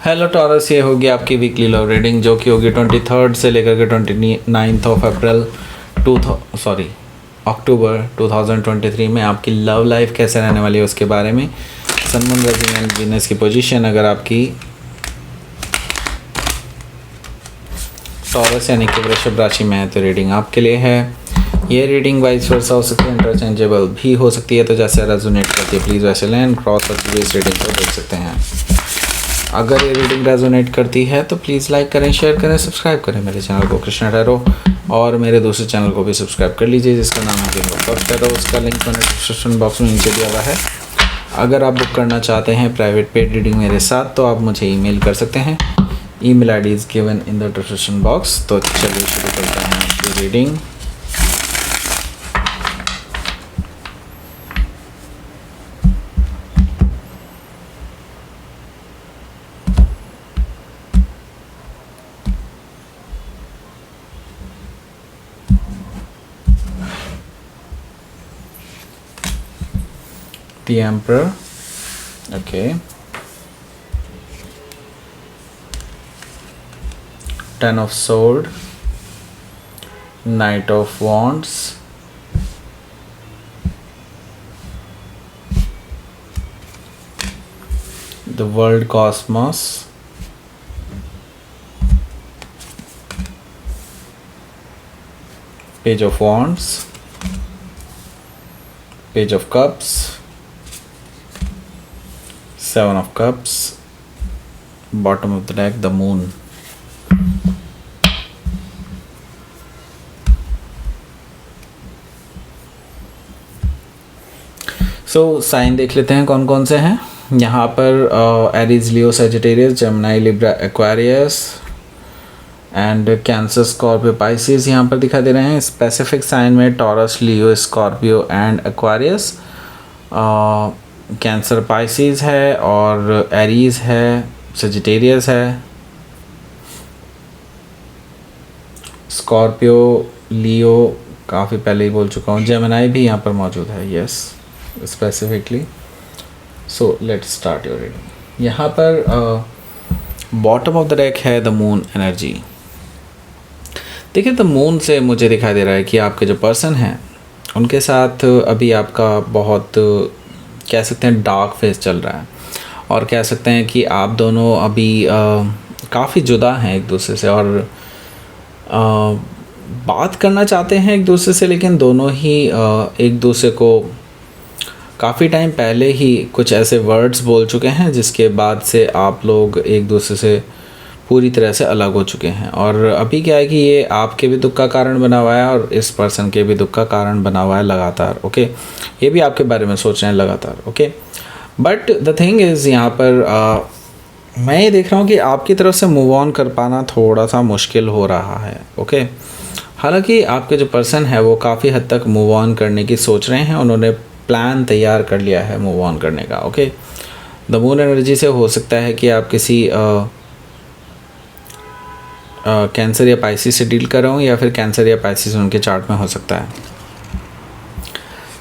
Hello taurus, ये होगी आपकी वीकली लव रीडिंग जो कि होगी 23 से लेकर के 29 अप्रैल अक्टूबर 2023 में आपकी लव लाइफ कैसे रहने वाली है उसके बारे में। Sun moon rising and Venus की पोजीशन अगर आपकी टॉरस यानी कि वृषभ राशि में है तो रीडिंग आपके लिए है। ये रीडिंग वाइस वर्सा हो सकती है, इंटरचेंजेबल भी हो सकती है, तो जैसे रेजोनेट करती है प्लीज़ वैसे लें। क्रॉस करके इस रीडिंग को देख सकते हैं। अगर ये रीडिंग रेजोनेट करती है तो प्लीज़ लाइक करें, शेयर करें, सब्सक्राइब करें मेरे चैनल को कृष्णा टैरो, और मेरे दूसरे चैनल को भी सब्सक्राइब कर लीजिए जिसका नाम है किंग ऑफ टैरो। उसका लिंक मैंने डिस्क्रिप्शन बॉक्स में नीचे दिया हुआ है। अगर आप बुक करना चाहते हैं प्राइवेट पेड रीडिंग मेरे साथ तो आप मुझे ईमेल कर सकते हैं। Email ID is given in the description box. तो चलिए शुरू करते हैं आपकी reading. The Emperor, okay. 10 of Sword, Knight of Wands, the World Cosmos, Page of Wands, Page of Cups, 7 of Cups, bottom of the deck the Moon. So sign देख लेते हैं कौन कौन से हैं यहाँ पर। Aries, Leo, Sagittarius, Gemini, Libra, Aquarius and Cancer, Scorpio, Pisces यहाँ पर दिखाई दे रहे हैं। स्पेसिफिक साइन में Taurus, Leo, Scorpio and Aquarius. Cancer Pisces है और एरीज है, सजिटेरियस है, स्कॉर्पियो, लियो काफ़ी पहले ही बोल चुका हूँ, जेमिनी भी यहाँ पर मौजूद है, yes specifically. So let's start your reading. यहाँ पर बॉटम ऑफ द डेक है द मून एनर्जी। देखिए द मून से मुझे दिखाई दे रहा है कि आपके जो पर्सन हैं उनके साथ अभी आपका बहुत कह सकते हैं डार्क फेज चल रहा है, और कह सकते हैं कि आप दोनों अभी काफ़ी जुदा हैं एक दूसरे से, और बात करना चाहते हैं एक दूसरे से, लेकिन दोनों ही एक दूसरे को काफ़ी टाइम पहले ही कुछ ऐसे वर्ड्स बोल चुके हैं जिसके बाद से आप लोग एक दूसरे से पूरी तरह से अलग हो चुके हैं। और अभी क्या है कि ये आपके भी दुख का कारण बना हुआ है और इस पर्सन के भी दुख का कारण बना हुआ है लगातार, ओके। ये भी आपके बारे में सोच रहे हैं लगातार, okay. But the thing is यहाँ पर मैं ये देख रहा हूँ कि आपकी तरफ से मूव ऑन कर पाना थोड़ा सा मुश्किल हो रहा है, ओके। हालांकि आपके जो पर्सन है वो काफ़ी हद तक मूव ऑन करने की सोच रहे हैं, उन्होंने प्लान तैयार कर लिया है मूव ऑन करने का, ओके। द मून एनर्जी से हो सकता है कि आप किसी कैंसर या पाइसिस से डील कर रहा हूँ, या फिर कैंसर या पाइसिस उनके चार्ट में हो सकता है।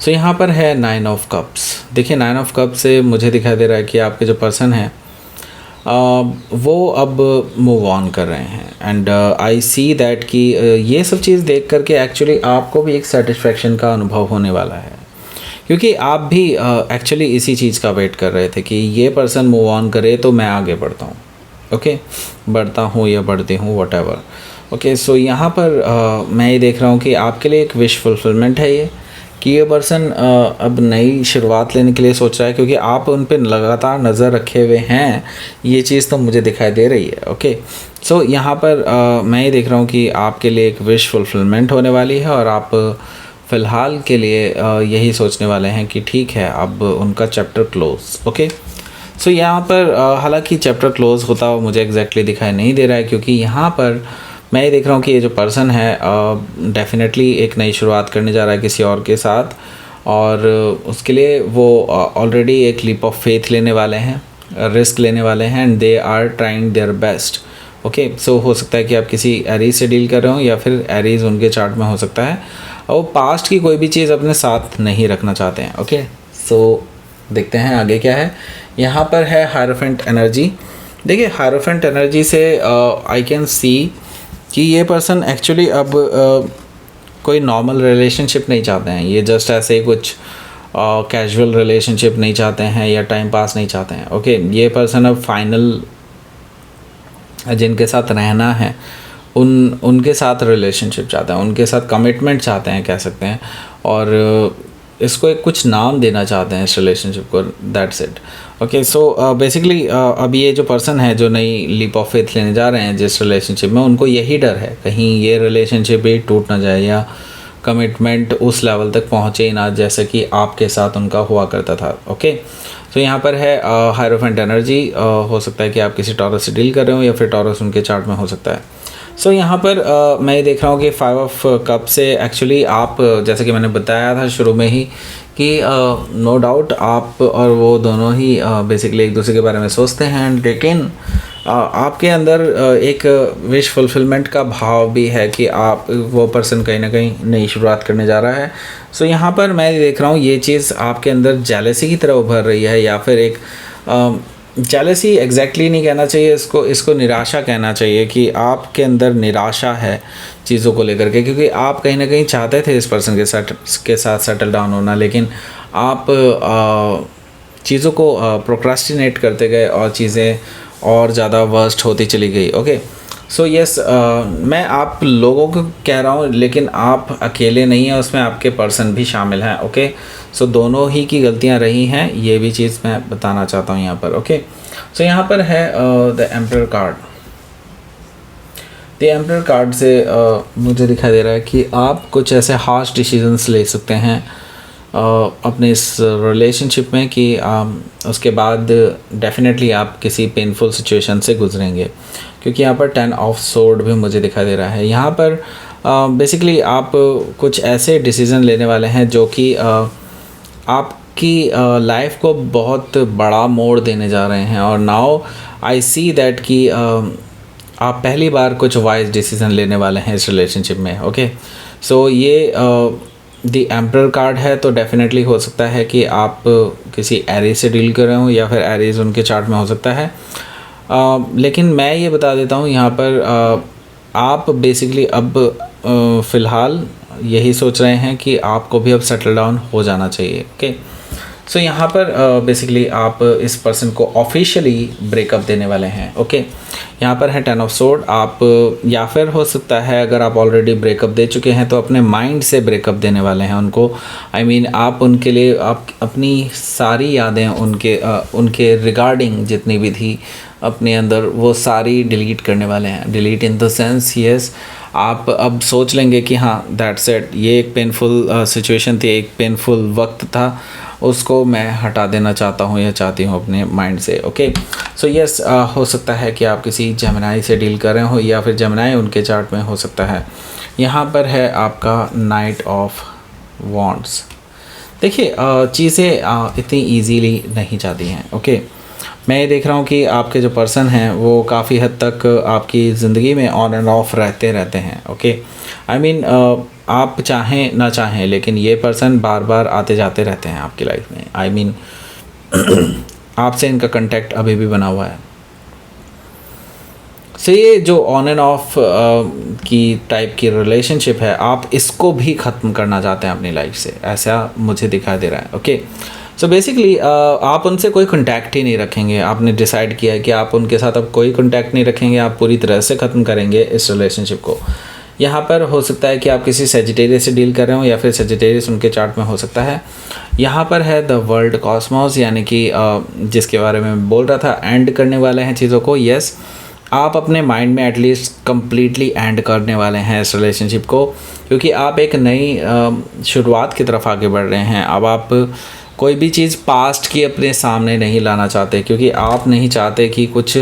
सो यहाँ पर है 9 ऑफ कप्स। देखिए 9 ऑफ कप्स से मुझे दिखाई दे रहा है कि आपके जो पर्सन हैं वो अब मूव ऑन कर रहे हैं, एंड आई सी दैट कि ये सब चीज़ देख करके एक्चुअली आपको भी एक सेटिस्फेक्शन का अनुभव होने वाला है, क्योंकि आप भी एक्चुअली इसी चीज़ का वेट कर रहे थे कि ये पर्सन मूव ऑन करे तो मैं आगे बढ़ता हूँ, ओके। बढ़ता हूँ या बढ़ती हूँ व्हाटएवर, ओके। सो यहाँ पर मैं ये देख रहा हूँ कि आपके लिए एक विश फुलफिलमेंट है ये, कि ये पर्सन अब नई शुरुआत लेने के लिए सोच रहा है, क्योंकि आप उन पर लगातार नज़र रखे हुए हैं, ये चीज़ तो मुझे दिखाई दे रही है, ओके। सो यहाँ पर मैं ये देख रहा हूँ कि आपके लिए एक विश फुलफिलमेंट होने वाली है, और आप फ़िलहाल के लिए यही सोचने वाले हैं कि ठीक है अब उनका चैप्टर क्लोज, ओके। सो यहाँ पर हालांकि चैप्टर क्लोज होता हुआ मुझे एग्जैक्टली दिखाई नहीं दे रहा है, क्योंकि यहाँ पर मैं ये देख रहा हूँ कि ये जो पर्सन है डेफिनेटली एक नई शुरुआत करने जा रहा है किसी और के साथ, और उसके लिए वो ऑलरेडी एक लीप ऑफ फेथ लेने वाले हैं, रिस्क लेने वाले हैं, and they are trying their best, okay. So हो सकता है कि आप किसी एरीज से डील कर रहे हो, या फिर एरीज उनके चार्ट में हो सकता है, और पास्ट की कोई भी चीज़ अपने साथ नहीं रखना चाहते हैं, ओके। सो देखते हैं आगे क्या है। यहाँ पर है हायरोफेंट एनर्जी। देखिए हायरोफेंट एनर्जी से आई कैन सी कि ये पर्सन एक्चुअली अब कोई नॉर्मल रिलेशनशिप नहीं चाहते हैं, ये जस्ट ऐसे ही कुछ कैजुअल रिलेशनशिप नहीं चाहते हैं या टाइम पास नहीं चाहते हैं। ओके, ये पर्सन अब फाइनल जिनके साथ रहना है उनके साथ रिलेशनशिप चाहते हैं, उनके साथ कमिटमेंट चाहते हैं कह सकते हैं, और इसको एक कुछ नाम देना चाहते हैं इस रिलेशनशिप को, that's it. Okay, so basically अब ये जो पर्सन है जो नई लीप ऑफ फेथ लेने जा रहे हैं जिस रिलेशनशिप में, उनको यही डर है कहीं ये रिलेशनशिप भी टूट ना जाए या कमिटमेंट उस लेवल तक पहुँचे ना जैसे कि आपके साथ उनका हुआ करता था। ओके, तो यहाँ पर है हायरोफेंट एनर्जी, हो सकता है कि आप किसी टॉरस से डील कर रहे हो या फिर टॉरस उनके चार्ट में हो सकता है। सो यहाँ पर मैं देख रहा हूँ कि 5 ऑफ कप से एक्चुअली आप जैसे कि मैंने बताया था शुरू में ही कि नो डाउट आप और वो दोनों ही बेसिकली एक दूसरे के बारे में सोचते हैं, लेकिन आपके अंदर एक विश फुलफिलमेंट का भाव भी है कि आप वो पर्सन कहीं ना कहीं नई शुरुआत करने जा रहा है। सो यहाँ पर मैं देख रहा हूँ ये चीज़ आपके अंदर जेलसी की तरह उभर रही है, या फिर एक जेलसी एग्जैक्टली नहीं कहना चाहिए इसको निराशा कहना चाहिए कि आपके अंदर निराशा है चीज़ों को लेकर के, क्योंकि आप कहीं ना कहीं चाहते थे इस पर्सन के साथ सेटल डाउन होना, लेकिन आप चीज़ों को प्रोक्रास्टिनेट करते गए और चीज़ें और ज़्यादा वर्स्ट होती चली गई। ओके, सो यस, मैं आप लोगों को कह रहा हूँ लेकिन आप अकेले नहीं हैं, उसमें आपके पर्सन भी शामिल हैं। ओके, सो दोनों ही की गलतियाँ रही हैं, ये भी चीज़ मैं बताना चाहता हूँ यहाँ पर। ओके, सो यहाँ पर है the emperor card. The emperor card से मुझे दिखाई दे रहा है कि आप कुछ ऐसे हार्श डिसीजंस ले सकते हैं अपने इस रिलेशनशिप में कि उसके बाद डेफिनेटली आप किसी पेनफुल सिचुएशन से गुजरेंगे, क्योंकि यहाँ पर 10 ऑफ सोर्ड भी मुझे दिखाई दे रहा है। यहाँ पर बेसिकली आप कुछ ऐसे डिसीज़न लेने वाले हैं जो कि आपकी लाइफ को बहुत बड़ा मोड़ देने जा रहे हैं, और नाउ आई सी दैट कि आप पहली बार कुछ वाइज डिसीज़न लेने वाले हैं इस रिलेशनशिप में। ओके, सो ये द एम्परर कार्ड है, तो डेफिनेटली हो सकता है कि आप किसी एरीज से डील कर रहे हो या फिर एरीज उनके चार्ट में हो सकता है। लेकिन मैं ये बता देता हूँ यहाँ पर आप बेसिकली अब फ़िलहाल यही सोच रहे हैं कि आपको भी अब सेटल डाउन हो जाना चाहिए। ओके, सो यहाँ पर बेसिकली आप इस पर्सन को ऑफिशियली ब्रेकअप देने वाले हैं। ओके, यहाँ पर है 10 ऑफ सोर्ड। आप या फिर हो सकता है अगर आप ऑलरेडी ब्रेकअप दे चुके हैं तो अपने माइंड से ब्रेकअप देने वाले हैं उनको। आई मीन आप उनके लिए आप अपनी सारी यादें उनके रिगार्डिंग जितनी भी थी अपने अंदर वो सारी डिलीट करने वाले हैं। Delete in the sense yes, आप अब सोच लेंगे कि हाँ दैट्स इट, ये एक पेनफुल सिचुएशन थी, एक पेनफुल वक्त था, उसको मैं हटा देना चाहता हूँ या चाहती हूँ अपने माइंड से। ओके, सो यस, हो सकता है कि आप किसी जेमिनाई से डील कर रहे हो या फिर जेमिनाई उनके चार्ट में हो सकता है। यहाँ पर है आपका नाइट ऑफ वॉन्ड्स। देखिए चीज़ें इतनी ईजीली नहीं जाती हैं। ओके, मैं ये देख रहा हूँ कि आपके जो पर्सन हैं वो काफ़ी हद तक आपकी ज़िंदगी में ऑन एंड ऑफ रहते हैं। ओके, आई मीन आप चाहें ना चाहें लेकिन ये पर्सन बार बार आते जाते रहते हैं आपकी लाइफ में। आई मीन आपसे इनका कांटेक्ट अभी भी बना हुआ है। सो ये जो ऑन एंड ऑफ की टाइप की रिलेशनशिप है, आप इसको भी ख़त्म करना चाहते हैं अपनी लाइफ से, ऐसा मुझे दिखाई दे रहा है। ओके, सो बेसिकली आप उनसे कोई कांटेक्ट ही नहीं रखेंगे। आपने डिसाइड किया है कि आप उनके साथ अब कोई कांटेक्ट नहीं रखेंगे, आप पूरी तरह से ख़त्म करेंगे इस रिलेशनशिप को। यहाँ पर हो सकता है कि आप किसी सेजिटेरियस से डील कर रहे हो या फिर सेजिटेरियस उनके चार्ट में हो सकता है। यहाँ पर है द वर्ल्ड कॉस्मोस, यानी कि जिसके बारे में बोल रहा था, एंड करने वाले हैं चीज़ों को। यस, आप अपने माइंड में एटलीस्ट कम्प्लीटली एंड करने वाले हैं इस रिलेशनशिप को, क्योंकि आप एक नई शुरुआत की तरफ आगे बढ़ रहे हैं। अब आप कोई भी चीज़ पास्ट की अपने सामने नहीं लाना चाहते, क्योंकि आप नहीं चाहते कि कुछ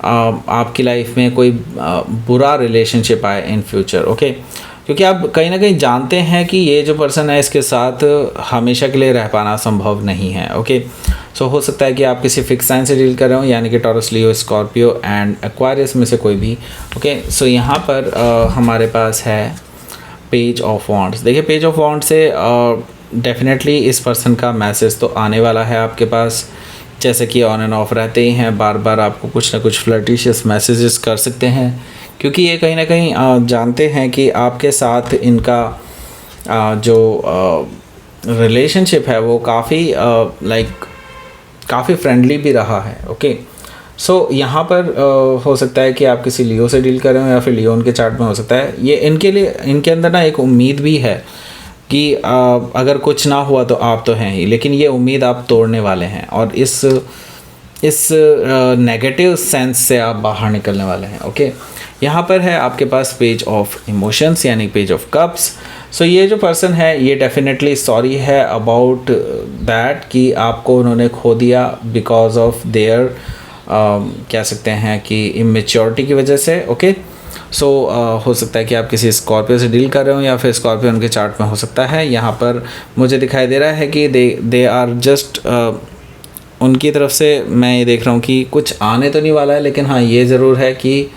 आपकी लाइफ में कोई बुरा रिलेशनशिप आए इन फ्यूचर। ओके, क्योंकि आप कहीं ना कहीं जानते हैं कि ये जो पर्सन है इसके साथ हमेशा के लिए रह पाना संभव नहीं है। ओके, सो हो सकता है कि आप किसी फिक्स साइन से डील कर रहे हो, यानी कि taurus, Leo, Scorpio and Aquarius में से कोई भी। ओके, सो यहाँ पर हमारे पास है पेज ऑफ वॉन्ड्स। देखिए, पेज ऑफ वॉन्ड्स से डेफिनेटली इस पर्सन का मैसेज तो आने वाला है आपके पास, जैसे कि ऑन एंड ऑफ रहते ही हैं, बार बार आपको कुछ ना कुछ फ्लर्टिशियस मैसेजेस कर सकते हैं, क्योंकि ये कहीं ना कहीं जानते हैं कि आपके साथ इनका जो रिलेशनशिप है वो काफ़ी काफ़ी फ्रेंडली भी रहा है। ओके, सो यहाँ पर हो सकता है कि आप किसी लियो से डील कर रहे हो या फिर लियो उनके चार्ट में हो सकता है। ये इनके लिए, इनके अंदर ना एक उम्मीद भी है कि अगर कुछ ना हुआ तो आप तो हैं ही, लेकिन ये उम्मीद आप तोड़ने वाले हैं और इस नेगेटिव सेंस से आप बाहर निकलने वाले हैं। ओके, यहाँ पर है आपके पास पेज ऑफ इमोशंस यानी पेज ऑफ कप्स। सो ये जो पर्सन है ये डेफिनेटली सॉरी है अबाउट दैट कि आपको उन्होंने खो दिया बिकॉज ऑफ देयर कह सकते हैं कि इमेच्योरिटी की वजह से। ओके, सो हो सकता है कि आप किसी स्कॉर्पियो से डील कर रहे हो या फिर स्कॉर्पियो उनके चार्ट में हो सकता है। यहाँ पर मुझे दिखाई दे रहा है कि दे आर जस्ट उनकी तरफ से मैं ये देख रहा हूँ कि कुछ आने तो नहीं वाला है, लेकिन हाँ ये ज़रूर है कि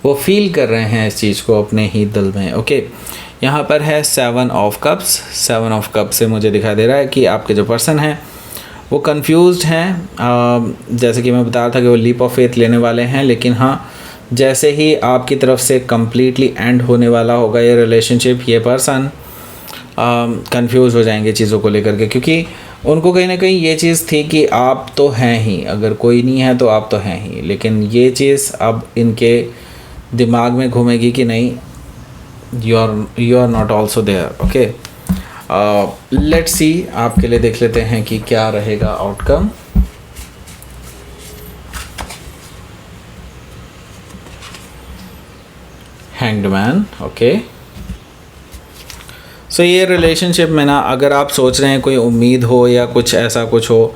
वो फील कर रहे हैं इस चीज़ को अपने ही दिल में। ओके, यहाँ पर है 7 ऑफ कप्स। 7 ऑफ कप्स से मुझे दिखाई दे रहा है कि आपके जो पर्सन हैं वो कंफ्यूज्ड हैं। जैसे कि मैं बता रहा था कि वो लीप ऑफ फेथ लेने वाले हैं, लेकिन हाँ जैसे ही आपकी तरफ से कम्प्लीटली एंड होने वाला होगा ये रिलेशनशिप, ये पर्सन कंफ्यूज हो जाएंगे चीज़ों को लेकर के, क्योंकि उनको कहीं ना कहीं ये चीज़ थी कि आप तो हैं ही, अगर कोई नहीं है तो आप तो हैं ही, लेकिन ये चीज़ अब इनके दिमाग में घूमेगी कि नहीं, you are not also there. Okay, let's see, आपके लिए देख लेते हैं कि क्या रहेगा outcome. Hanged man. Okay, so ये रिलेशनशिप में ना अगर आप सोच रहे हैं कोई उम्मीद हो या कुछ ऐसा कुछ हो,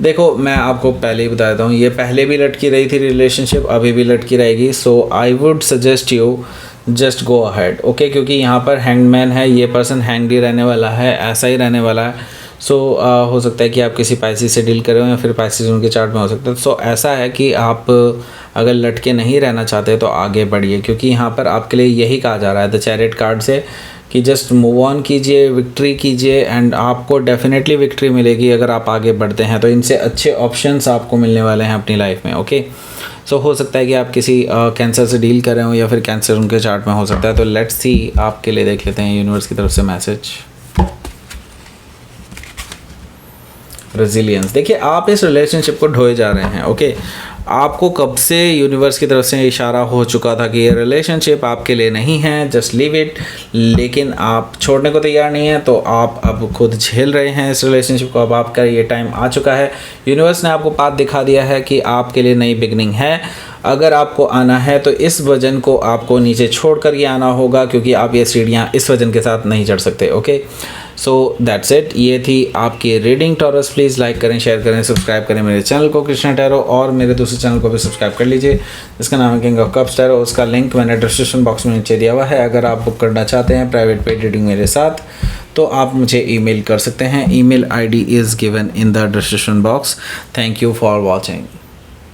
देखो मैं आपको पहले ही बता देता हूँ, ये पहले भी लटकी रही थी रिलेशनशिप, अभी भी लटकी रहेगी। So I would suggest you just go ahead. Okay, क्योंकि यहाँ पर हैंग्ड मैन है, ये पर्सन हैंग्ड ही रहने वाला है, ऐसा ही रहने वाला है। सो हो सकता है कि आप किसी पाइसिस से डील कर रहे हो या फिर पाइसिस उनके चार्ट में हो सकता है। सो ऐसा है कि आप अगर लटके नहीं रहना चाहते तो आगे बढ़िए, क्योंकि यहाँ पर आपके लिए यही कहा जा रहा है द चैरियट कार्ड से कि जस्ट मूव ऑन कीजिए, विक्ट्री कीजिए, एंड आपको डेफिनेटली विक्ट्री मिलेगी अगर आप आगे बढ़ते हैं। तो इनसे अच्छे ऑप्शंस आपको मिलने वाले हैं अपनी लाइफ में। ओके, सो हो सकता है कि आप किसी कैंसर से डील कर रहे हो या फिर कैंसर उनके चार्ट में हो सकता है। तो लेट्स सी, आपके लिए देख लेते हैं यूनिवर्स की तरफ से मैसेज। रेजिलियंस। देखिए आप इस रिलेशनशिप को ढोए जा रहे हैं। ओके, आपको कब से यूनिवर्स की तरफ से इशारा हो चुका था कि ये रिलेशनशिप आपके लिए नहीं है, जस्ट लीव इट, लेकिन आप छोड़ने को तैयार नहीं है, तो आप अब खुद झेल रहे हैं इस रिलेशनशिप को। अब आपका ये टाइम आ चुका है, यूनिवर्स ने आपको पाथ दिखा दिया है कि आपके लिए नई बिगनिंग है। अगर आपको आना है तो इस वजन को आपको नीचे छोड़ कर ये आना होगा, क्योंकि आप ये सीढ़ियाँ इस वजन के साथ नहीं चढ़ सकते। ओके, सो दैट्स इट, ये थी आपकी रीडिंग टॉरस। प्लीज़ लाइक करें, शेयर करें, सब्सक्राइब करें मेरे चैनल को कृष्णा टैरो, और मेरे दूसरे चैनल को भी सब्सक्राइब कर लीजिए जिसका नाम है किंग ऑफ कप्स टैरो। उसका लिंक मैंने डिस्क्रिप्शन बॉक्स में नीचे दिया हुआ है। अगर आप बुक करना चाहते हैं प्राइवेट पेड रीडिंग मेरे साथ तो आप मुझे ईमेल कर सकते हैं। Email ID is given in the description box. Thank you for watching.